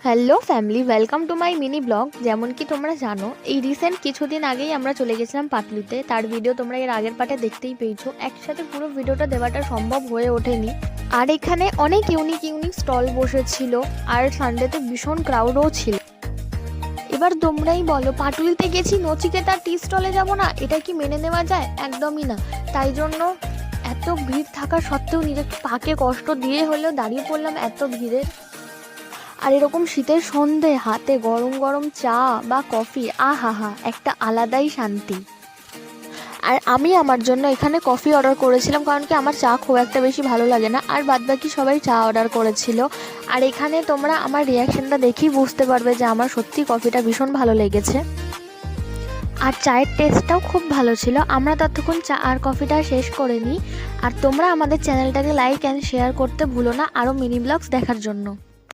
Hello family, welcome to my mini blog. যেমন কি তোমরা জানো, এই রিসেন্ট কিছুদিন আগেই আমরা চলে গেছিলাম পাটুলিতে। তার ভিডিও তোমরা এর আগের পার্টে দেখতেই পেয়েছো। একসাথে পুরো ভিডিওটা দেওয়াটা সম্ভব হয়ে ওঠেনি। আর এখানে অনেক ইউনিক স্টল বসেছিল, আর সানডেতে ভীষণ ক্রাউডও ছিল। এবার তোমরাই বলো, পাটুলিতে গেছি নচিকেতার টি স্টলে যাবো না, এটা কি মেনে নেওয়া যায়? একদমই না। তাই জন্য এত ভিড় থাকা সত্ত্বেও নিজের পাকে কষ্ট দিয়ে হলেও দাঁড়িয়ে পড়লাম এত ভিড়ে। আর এরকম শীতের সন্ধে হাতে গরম গরম চা বা কফি, আহা একটা আলাদাই শান্তি। আর আমি আমার জন্য এখানে কফি অর্ডার করেছিলাম, কারণ কি আমার চা খুব একটা বেশি ভালো লাগে না, আর বাদবাকি সবাই চা অর্ডার করেছিল। আর এখানে তোমরা আমার রিয়াকশানটা দেখেই বুঝতে পারবে যে আমার সত্যি কফিটা ভীষণ ভালো লেগেছে। আর চায়ের টেস্টটাও খুব ভালো ছিল। আমরা ততক্ষণ চা আর কফিটা শেষ করে নিই। আর তোমরা আমাদের চ্যানেলটাকে লাইক অ্যান্ড শেয়ার করতে ভুলো না আরও মিনি ব্লগস দেখার জন্য।